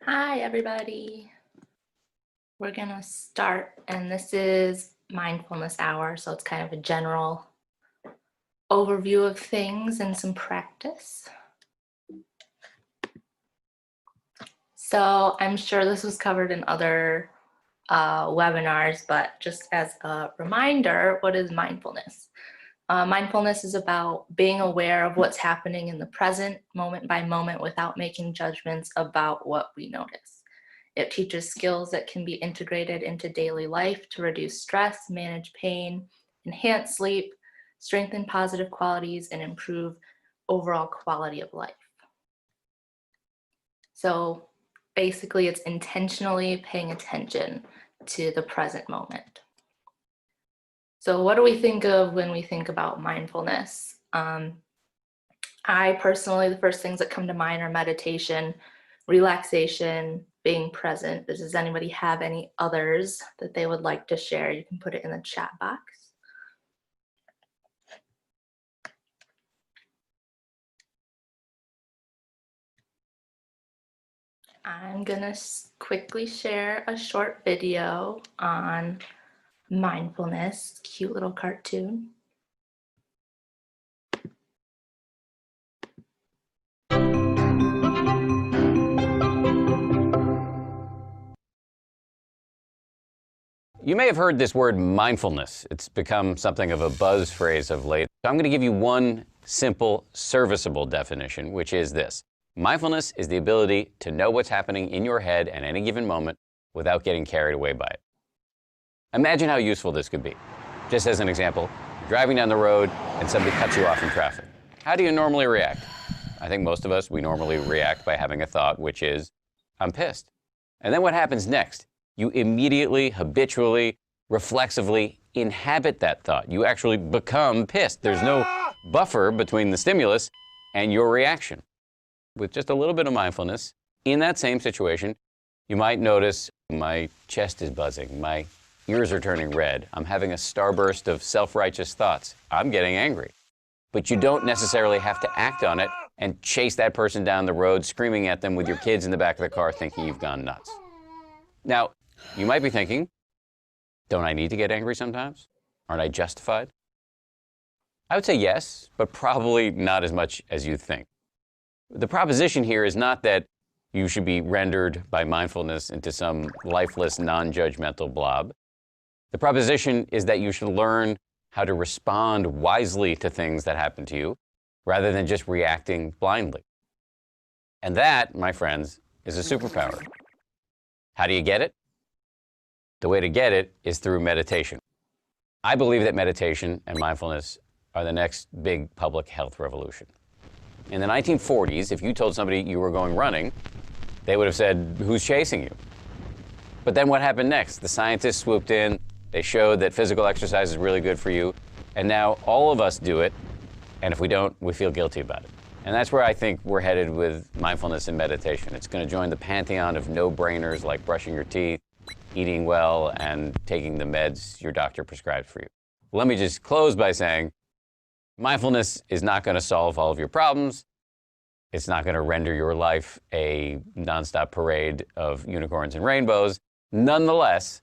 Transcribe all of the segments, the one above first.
Hi, everybody. We're going to start, and this is mindfulness hour, so it's kind of a general overview of things and some practice. So I'm sure this was covered in other webinars, but just as a reminder, what is mindfulness? Mindfulness is about being aware of what's happening in the present, moment by moment, without making judgments about what we notice. It teaches skills that can be integrated into daily life to reduce stress, manage pain, enhance sleep, strengthen positive qualities, and improve overall quality of life. So basically, it's intentionally paying attention to the present moment. So what do we think of when we think about mindfulness? I personally, the first things that come to mind are meditation, relaxation, being present. Does anybody have any others that they would like to share? You can put it in the chat box. I'm gonna quickly share a short video on mindfulness, cute little cartoon. You may have heard this word mindfulness. It's become something of a buzz phrase of late. So I'm going to give you one simple, serviceable definition, which is this. Mindfulness is the ability to know what's happening in your head at any given moment without getting carried away by it. Imagine how useful this could be. Just as an example, you're driving down the road and somebody cuts you off in traffic. How do you normally react? I think most of us, we normally react by having a thought, which is, I'm pissed. And then what happens next? You immediately, habitually, reflexively inhabit that thought. You actually become pissed. There's no buffer between the stimulus and your reaction. With just a little bit of mindfulness, in that same situation, you might notice my chest is buzzing, my ears are turning red, I'm having a starburst of self-righteous thoughts, I'm getting angry. But you don't necessarily have to act on it and chase that person down the road, screaming at them with your kids in the back of the car thinking you've gone nuts. Now, you might be thinking, don't I need to get angry sometimes? Aren't I justified? I would say yes, but probably not as much as you think. The proposition here is not that you should be rendered by mindfulness into some lifeless, non-judgmental blob. The proposition is that you should learn how to respond wisely to things that happen to you, rather than just reacting blindly. And that, my friends, is a superpower. How do you get it? The way to get it is through meditation. I believe that meditation and mindfulness are the next big public health revolution. In the 1940s, if you told somebody you were going running, they would have said, who's chasing you? But then what happened next? The scientists swooped in, they showed that physical exercise is really good for you, and now all of us do it, and if we don't, we feel guilty about it. And that's where I think we're headed with mindfulness and meditation. It's going to join the pantheon of no-brainers like brushing your teeth, eating well, and taking the meds your doctor prescribes for you. Let me just close by saying, mindfulness is not going to solve all of your problems. It's not going to render your life a nonstop parade of unicorns and rainbows. Nonetheless,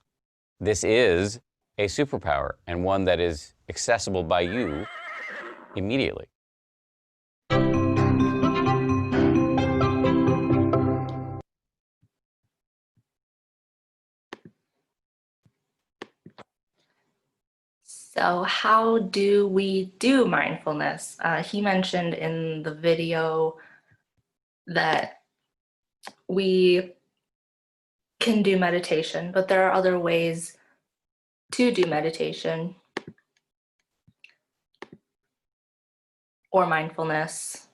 this is a superpower, and one that is accessible by you immediately. So how do we do mindfulness? He mentioned in the video that we can do meditation, but there are other ways to do meditation or mindfulness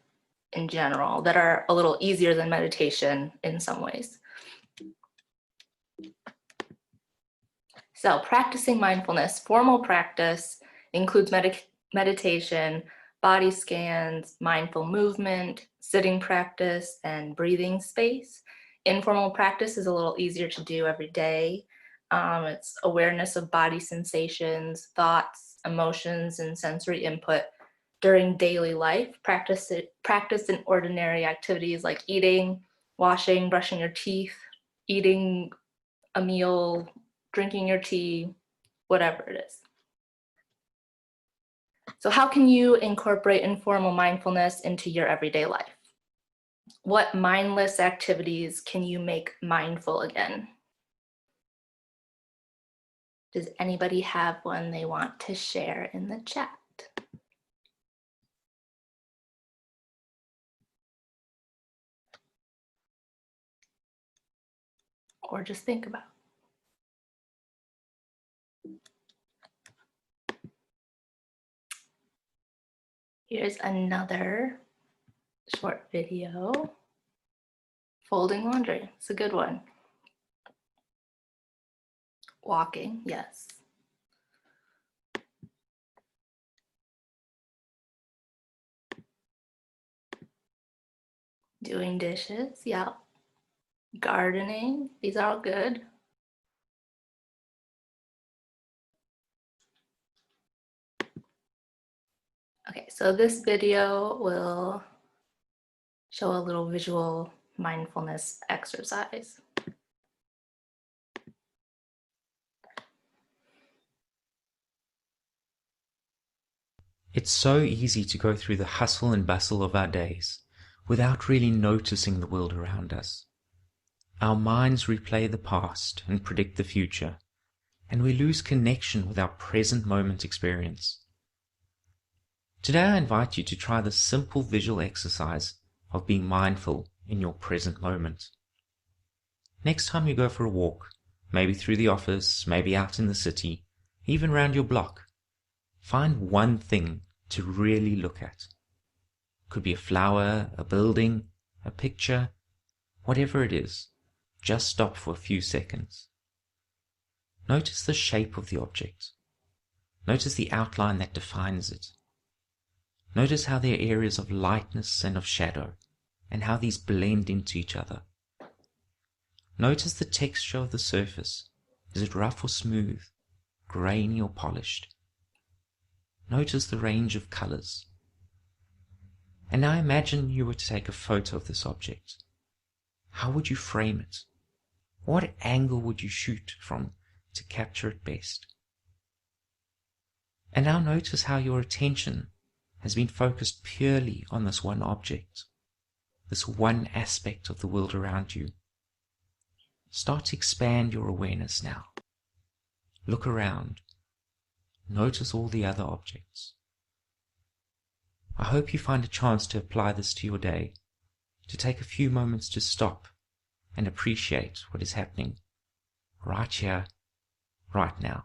in general that are a little easier than meditation in some ways. So practicing mindfulness, formal practice includes meditation, body scans, mindful movement, sitting practice, and breathing space. Informal practice is a little easier to do every day. It's awareness of body sensations, thoughts, emotions, and sensory input during daily life. Practice in ordinary activities like eating, washing, brushing your teeth, eating a meal, drinking your tea, whatever it is. So how can you incorporate informal mindfulness into your everyday life? What mindless activities can you make mindful again? Does anybody have one they want to share in the chat? Or just think about? Here's another short video. Folding laundry, it's a good one. Walking, yes. Doing dishes, yeah. Gardening, these are all good. Okay, so this video will show a little visual mindfulness exercise. It's so easy to go through the hustle and bustle of our days without really noticing the world around us. Our minds replay the past and predict the future, and we lose connection with our present moment experience. Today I invite you to try the simple visual exercise of being mindful in your present moment. Next time you go for a walk, maybe through the office, maybe out in the city, even around your block, find one thing to really look at. Could be a flower, a building, a picture, whatever it is. Just stop for a few seconds. Notice the shape of the object. Notice the outline that defines it. Notice how there are areas of lightness and of shadow, and how these blend into each other. Notice the texture of the surface. Is it rough or smooth, grainy or polished? Notice the range of colors. And now imagine you were to take a photo of this object. How would you frame it? What angle would you shoot from to capture it best? And now notice how your attention has been focused purely on this one object, this one aspect of the world around you. Start to expand your awareness now. Look around. Notice all the other objects. I hope you find a chance to apply this to your day, to take a few moments to stop and appreciate what is happening right here, right now.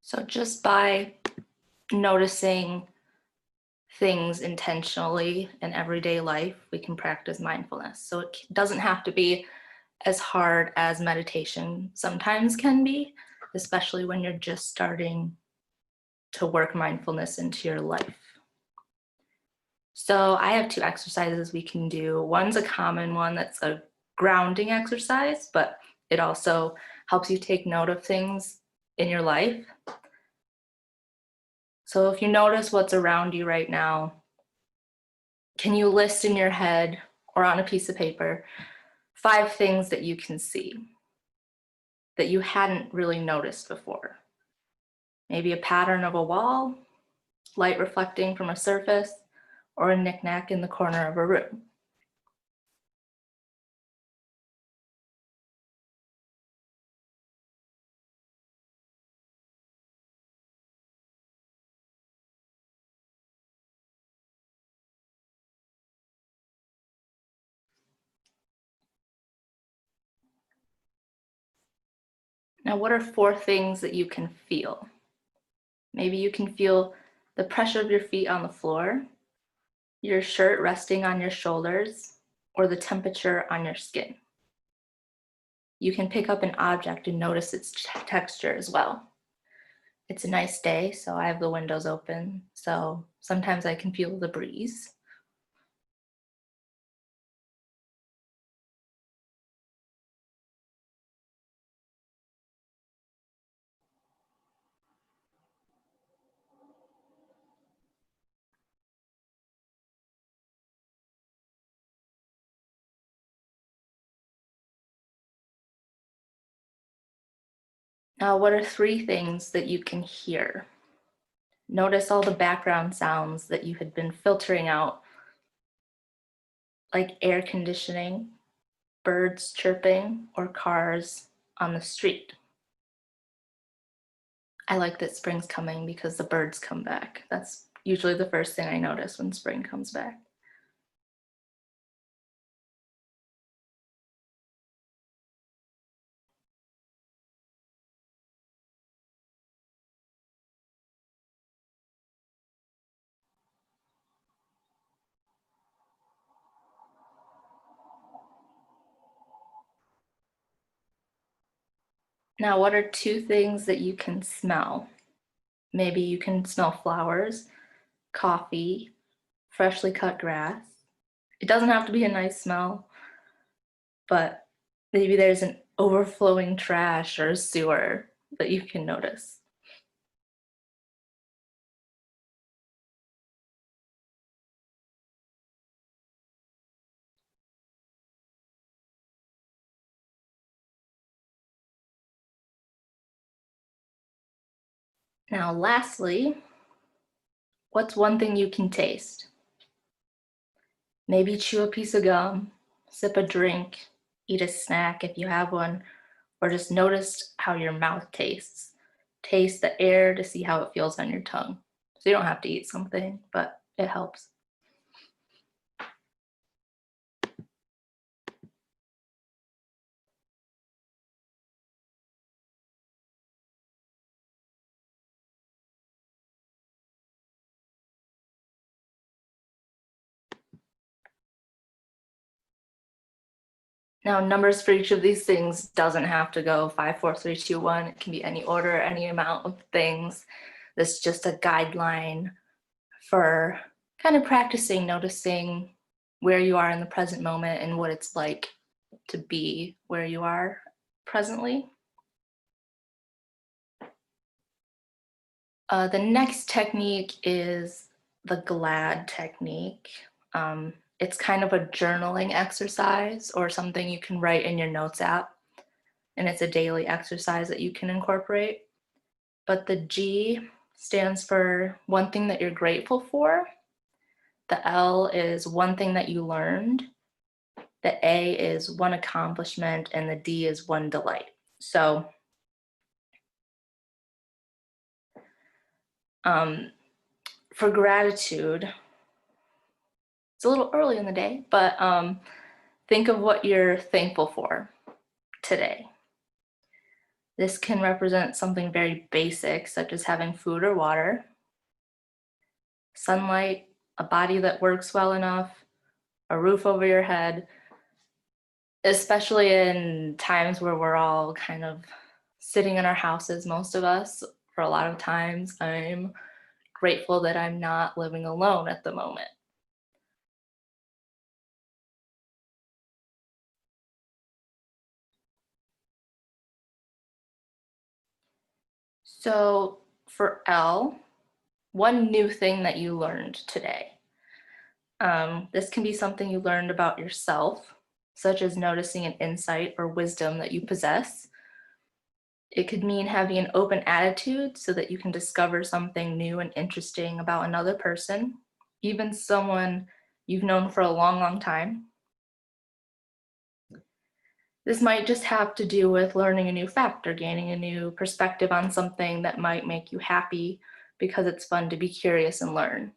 So just by noticing things intentionally in everyday life, we can practice mindfulness. So it doesn't have to be as hard as meditation sometimes can be, especially when you're just starting to work mindfulness into your life. So I have two exercises we can do. One's a common one that's a grounding exercise, but it also helps you take note of things in your life. So if you notice what's around you right now, can you list in your head or on a piece of paper 5 things that you can see that you hadn't really noticed before? Maybe a pattern of a wall, light reflecting from a surface, or a knickknack in the corner of a room. Now, what are 4 things that you can feel? Maybe you can feel the pressure of your feet on the floor, your shirt resting on your shoulders, or the temperature on your skin. You can pick up an object and notice its texture as well. It's a nice day, so I have the windows open, so sometimes I can feel the breeze. Now, what are 3 things that you can hear? Notice all the background sounds that you had been filtering out, like air conditioning, birds chirping, or cars on the street. I like that spring's coming because the birds come back. That's usually the first thing I notice when spring comes back. Now, what are 2 things that you can smell? Maybe you can smell flowers, coffee, freshly cut grass. It doesn't have to be a nice smell, but maybe there's an overflowing trash or a sewer that you can notice. Now, lastly, what's one thing you can taste? Maybe chew a piece of gum, sip a drink, eat a snack if you have one, or just notice how your mouth tastes. Taste the air to see how it feels on your tongue. So you don't have to eat something, but it helps. Now, numbers for each of these things doesn't have to go 5, 4, 3, 2, 1. It can be any order, any amount of things. This is just a guideline for kind of practicing noticing where you are in the present moment and what it's like to be where you are presently. The next technique is the GLAD technique. It's kind of a journaling exercise or something you can write in your notes app, and it's a daily exercise that you can incorporate. But the G stands for one thing that you're grateful for. The L is one thing that you learned. The A is one accomplishment, and the D is one delight. So for gratitude, it's a little early in the day, but think of what you're thankful for today. This can represent something very basic, such as having food or water, sunlight, a body that works well enough, a roof over your head, especially in times where we're all kind of sitting in our houses, most of us, for a lot of times. I'm grateful that I'm not living alone at the moment. So for L, one new thing that you learned today. This can be something you learned about yourself, such as noticing an insight or wisdom that you possess. It could mean having an open attitude so that you can discover something new and interesting about another person, even someone you've known for a long, long time. This might just have to do with learning a new fact or gaining a new perspective on something that might make you happy because it's fun to be curious and learn.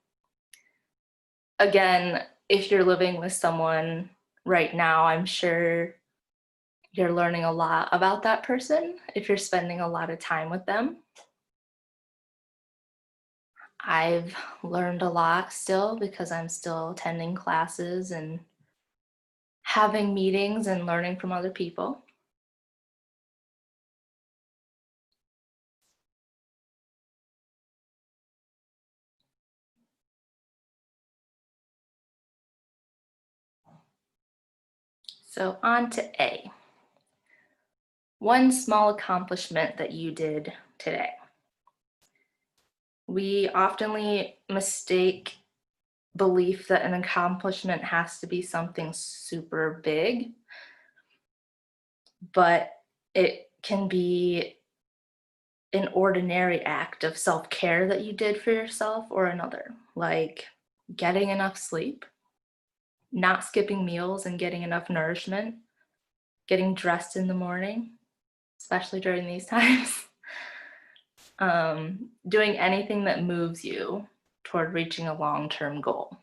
Again, if you're living with someone right now, I'm sure you're learning a lot about that person if you're spending a lot of time with them. I've learned a lot still because I'm still attending classes and having meetings and learning from other people. So on to A. One small accomplishment that you did today. We oftenly mistake belief that an accomplishment has to be something super big, but it can be an ordinary act of self-care that you did for yourself or another, like getting enough sleep, not skipping meals and getting enough nourishment, getting dressed in the morning, especially during these times, doing anything that moves you toward reaching a long-term goal.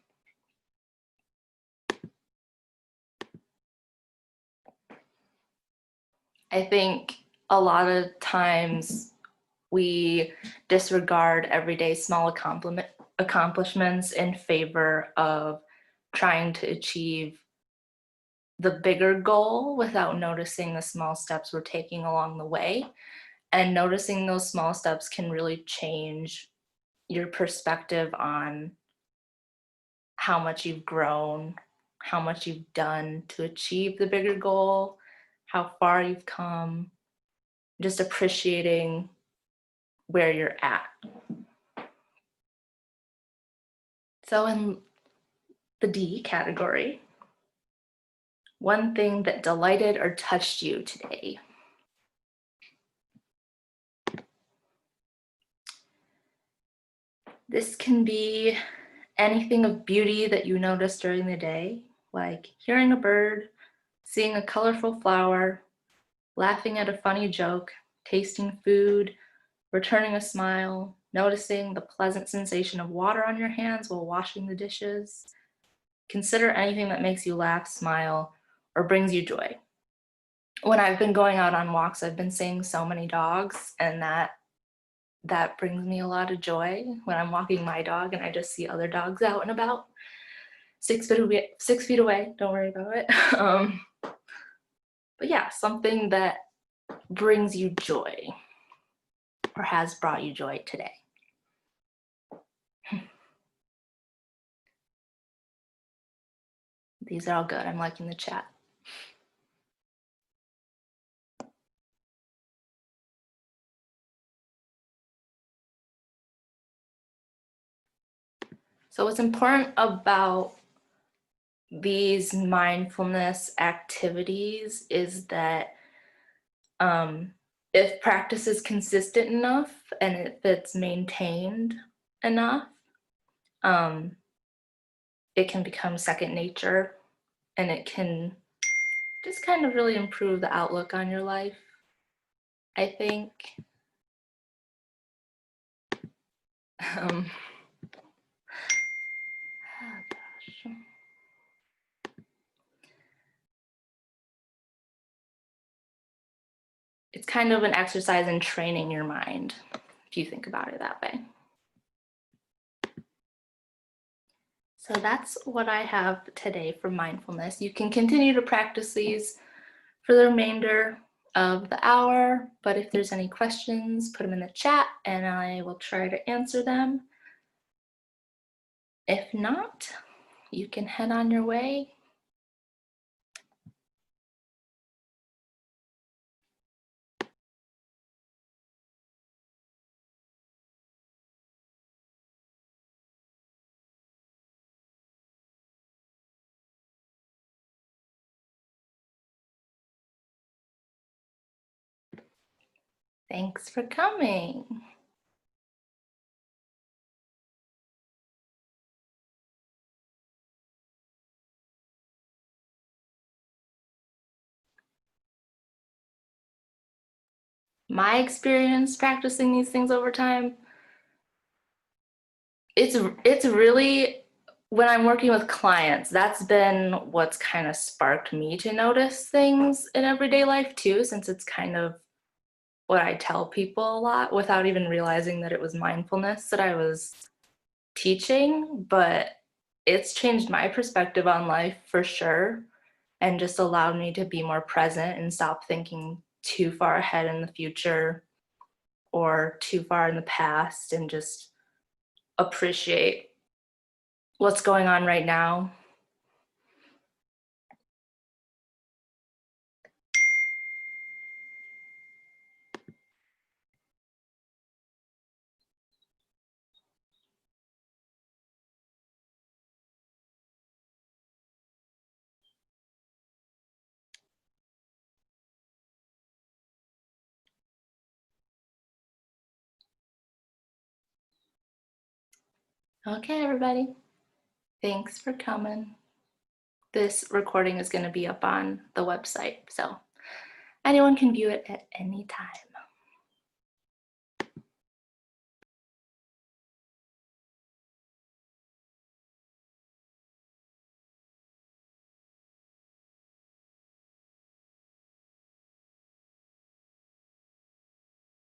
I think a lot of times we disregard everyday small accomplishments in favor of trying to achieve the bigger goal without noticing the small steps we're taking along the way. And noticing those small steps can really change your perspective on how much you've grown, how much you've done to achieve the bigger goal, how far you've come, just appreciating where you're at. So in the D category, one thing that delighted or touched you today. This can be anything of beauty that you noticed during the day, like hearing a bird, seeing a colorful flower, laughing at a funny joke, tasting food, returning a smile, noticing the pleasant sensation of water on your hands while washing the dishes. Consider anything that makes you laugh, smile, or brings you joy. When I've been going out on walks, I've been seeing so many dogs, and that brings me a lot of joy when I'm walking my dog and I just see other dogs out and about. 6 feet away, don't worry about it. But yeah, something that brings you joy or has brought you joy today. These are all good. I'm liking the chat. So what's important about these mindfulness activities is that if practice is consistent enough and if it's maintained enough, it can become second nature, and it can just kind of really improve the outlook on your life, I think. Oh gosh. It's kind of an exercise in training your mind, if you think about it that way. So that's what I have today for mindfulness. You can continue to practice these for the remainder of the hour, but if there's any questions, put them in the chat and I will try to answer them. If not, you can head on your way. Thanks for coming. My experience practicing these things over time, it's really, when I'm working with clients, that's been what's kind of sparked me to notice things in everyday life too, since it's kind of what I tell people a lot without even realizing that it was mindfulness that I was teaching. But it's changed my perspective on life for sure, and just allowed me to be more present and stop thinking too far ahead in the future or too far in the past, and just appreciate what's going on right now. Okay, everybody. Thanks for coming. This recording is going to be up on the website, so anyone can view it at any time.